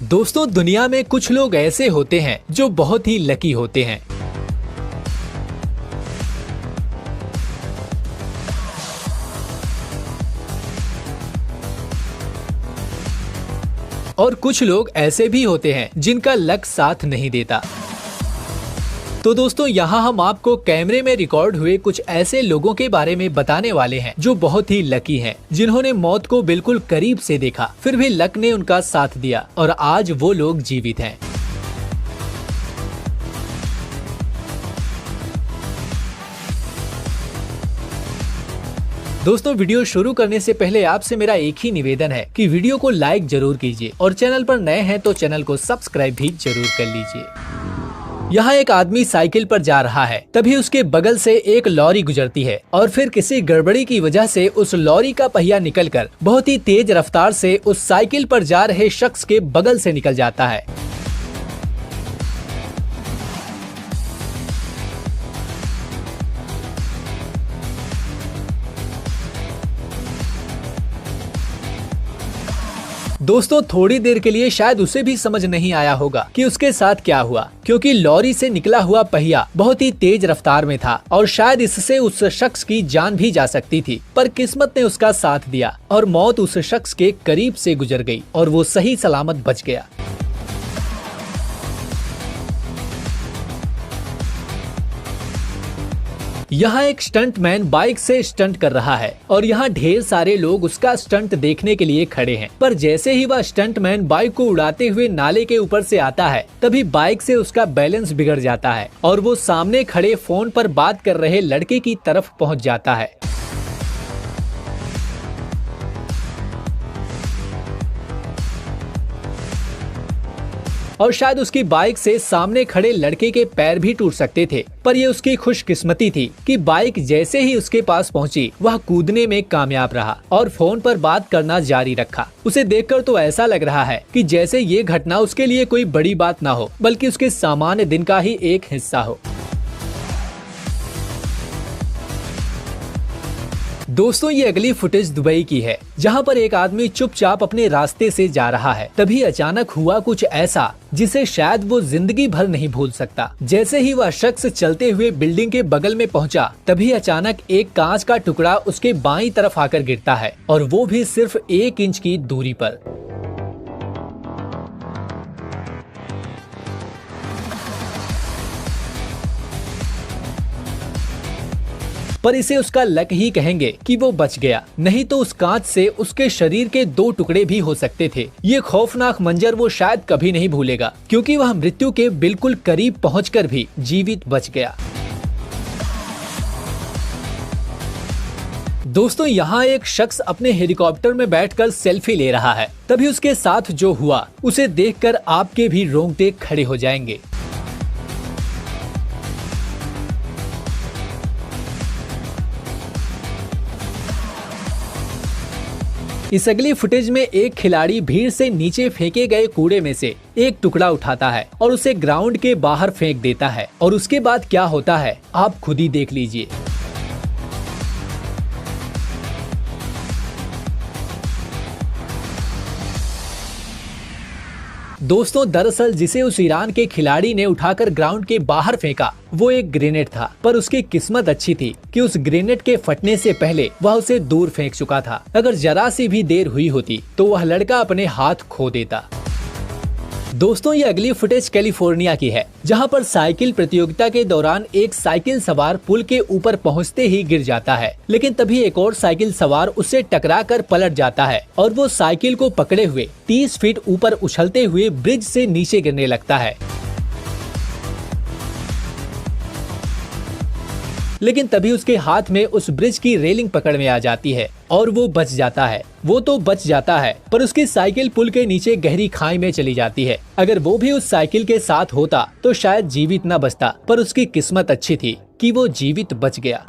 दोस्तों, दुनिया में कुछ लोग ऐसे होते हैं जो बहुत ही लकी होते हैं। और कुछ लोग ऐसे भी होते हैं जिनका लक साथ नहीं देता। तो दोस्तों, यहाँ हम आपको कैमरे में रिकॉर्ड हुए कुछ ऐसे लोगों के बारे में बताने वाले हैं जो बहुत ही लकी हैं, जिन्होंने मौत को बिल्कुल करीब से देखा, फिर भी लक ने उनका साथ दिया और आज वो लोग जीवित हैं। दोस्तों, वीडियो शुरू करने से पहले आपसे मेरा एक ही निवेदन है कि वीडियो को लाइक जरूर कीजिए और चैनल पर नए हैं तो चैनल को सब्सक्राइब भी जरूर कर लीजिए। यहाँ एक आदमी साइकिल पर जा रहा है, तभी उसके बगल से एक लॉरी गुजरती है और फिर किसी गड़बड़ी की वजह से उस लॉरी का पहिया निकलकर बहुत ही तेज रफ्तार से उस साइकिल पर जा रहे शख्स के बगल से निकल जाता है। दोस्तों, थोड़ी देर के लिए शायद उसे भी समझ नहीं आया होगा कि उसके साथ क्या हुआ, क्योंकि लॉरी से निकला हुआ पहिया बहुत ही तेज रफ्तार में था और शायद इससे उस शख्स की जान भी जा सकती थी, पर किस्मत ने उसका साथ दिया और मौत उस शख्स के करीब से गुजर गई और वो सही सलामत बच गया। यहाँ एक स्टंटमैन बाइक से स्टंट कर रहा है और यहाँ ढेर सारे लोग उसका स्टंट देखने के लिए खड़े हैं। पर जैसे ही वह स्टंटमैन बाइक को उड़ाते हुए नाले के ऊपर से आता है, तभी बाइक से उसका बैलेंस बिगड़ जाता है और वो सामने खड़े फोन पर बात कर रहे लड़के की तरफ पहुँच जाता है। और शायद उसकी बाइक से सामने खड़े लड़के के पैर भी टूट सकते थे, पर ये उसकी खुशकिस्मती थी कि बाइक जैसे ही उसके पास पहुंची, वह कूदने में कामयाब रहा और फोन पर बात करना जारी रखा। उसे देखकर तो ऐसा लग रहा है कि जैसे ये घटना उसके लिए कोई बड़ी बात ना हो, बल्कि उसके सामान्य दिन का ही एक हिस्सा हो। दोस्तों, ये अगली फुटेज दुबई की है, जहां पर एक आदमी चुपचाप अपने रास्ते से जा रहा है। तभी अचानक हुआ कुछ ऐसा जिसे शायद वो जिंदगी भर नहीं भूल सकता। जैसे ही वह शख्स चलते हुए बिल्डिंग के बगल में पहुंचा, तभी अचानक एक कांच का टुकड़ा उसके बाईं तरफ आकर गिरता है और वो भी सिर्फ 1 इंच की दूरी पर। पर इसे उसका लक ही कहेंगे कि वो बच गया, नहीं तो उस कांच से उसके शरीर के 2 टुकड़े भी हो सकते थे। ये खौफनाक मंजर वो शायद कभी नहीं भूलेगा, क्योंकि वह मृत्यु के बिल्कुल करीब पहुंचकर भी जीवित बच गया। दोस्तों, यहाँ एक शख्स अपने हेलीकॉप्टर में बैठकर सेल्फी ले रहा है। तभी उसके साथ जो हुआ उसे देखकर आपके भी रोंगटे खड़े हो जाएंगे। इस अगली फुटेज में एक खिलाड़ी भीड़ से नीचे फेंके गए कूड़े में से एक टुकड़ा उठाता है और उसे ग्राउंड के बाहर फेंक देता है और उसके बाद क्या होता है आप खुद ही देख लीजिए। दोस्तों, दरअसल जिसे उस ईरान के खिलाड़ी ने उठाकर ग्राउंड के बाहर फेंका वो एक ग्रेनेड था, पर उसकी किस्मत अच्छी थी कि उस ग्रेनेड के फटने से पहले वह उसे दूर फेंक चुका था। अगर जरा सी भी देर हुई होती तो वह लड़का अपने हाथ खो देता। दोस्तों, ये अगली फुटेज कैलिफोर्निया की है, जहां पर साइकिल प्रतियोगिता के दौरान एक साइकिल सवार पुल के ऊपर पहुंचते ही गिर जाता है, लेकिन तभी एक और साइकिल सवार उससे टकराकर पलट जाता है और वो साइकिल को पकड़े हुए 30 फीट ऊपर उछलते हुए ब्रिज से नीचे गिरने लगता है। लेकिन तभी उसके हाथ में उस ब्रिज की रेलिंग पकड़ में आ जाती है और वो बच जाता है। वो तो बच जाता है, पर उसकी साइकिल पुल के नीचे गहरी खाई में चली जाती है। अगर वो भी उस साइकिल के साथ होता तो शायद जीवित न बचता, पर उसकी किस्मत अच्छी थी कि वो जीवित बच गया।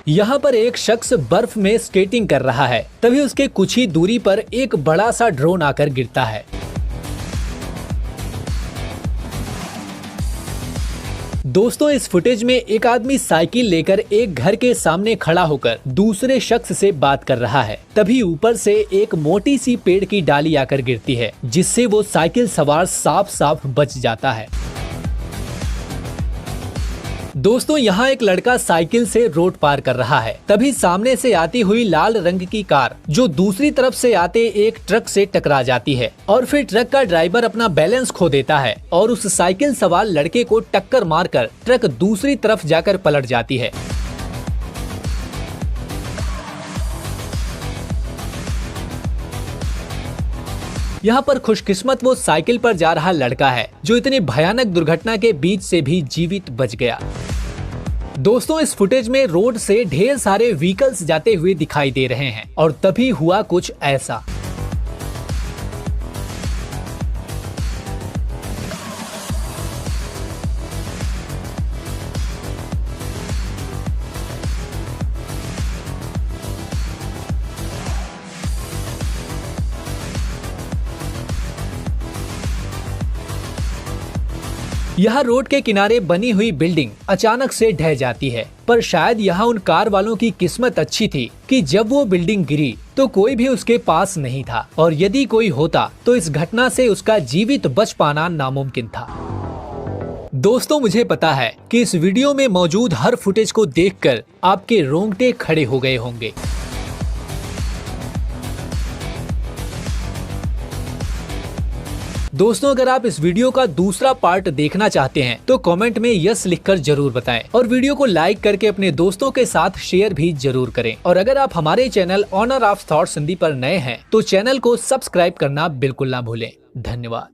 यहाँ पर एक शख्स बर्फ में स्केटिंग कर रहा है, तभी उसके कुछ ही दूरी पर एक बड़ा सा ड्रोन आकर गिरता है। दोस्तों इस फुटेज में एक आदमी साइकिल लेकर एक घर के सामने खड़ा होकर दूसरे शख्स से बात कर रहा है। तभी ऊपर से एक मोटी सी पेड़ की डाली आकर गिरती है, जिससे वो साइकिल सवार साफ साफ बच जाता है। दोस्तों यहाँ एक लड़का साइकिल से रोड पार कर रहा है। तभी सामने से आती हुई लाल रंग की कार जो दूसरी तरफ से आते एक ट्रक से टकरा जाती है और फिर ट्रक का ड्राइवर अपना बैलेंस खो देता है और उस साइकिल सवार लड़के को टक्कर मारकर ट्रक दूसरी तरफ जाकर पलट जाती है। यहाँ पर खुशकिस्मत वो साइकिल पर जा रहा लड़का है जो इतनी भयानक दुर्घटना के बीच से भी जीवित बच गया। दोस्तों इस फुटेज में रोड से ढेर सारे व्हीकल्स जाते हुए दिखाई दे रहे हैं और तभी हुआ कुछ ऐसा। यह रोड के किनारे बनी हुई बिल्डिंग अचानक से ढह जाती है, पर शायद यहाँ उन कार वालों की किस्मत अच्छी थी कि जब वो बिल्डिंग गिरी तो कोई भी उसके पास नहीं था, और यदि कोई होता तो इस घटना से उसका जीवित बच पाना नामुमकिन था। दोस्तों मुझे पता है कि इस वीडियो में मौजूद हर फुटेज को देखकर आपके रोंगटे खड़े हो गए होंगे। दोस्तों अगर आप इस वीडियो का दूसरा पार्ट देखना चाहते हैं तो कमेंट में यस लिखकर जरूर बताएं और वीडियो को लाइक करके अपने दोस्तों के साथ शेयर भी जरूर करें। और अगर आप हमारे channel honour of thoughts Hindi पर नए हैं तो चैनल को सब्सक्राइब करना बिल्कुल ना भूलें। धन्यवाद।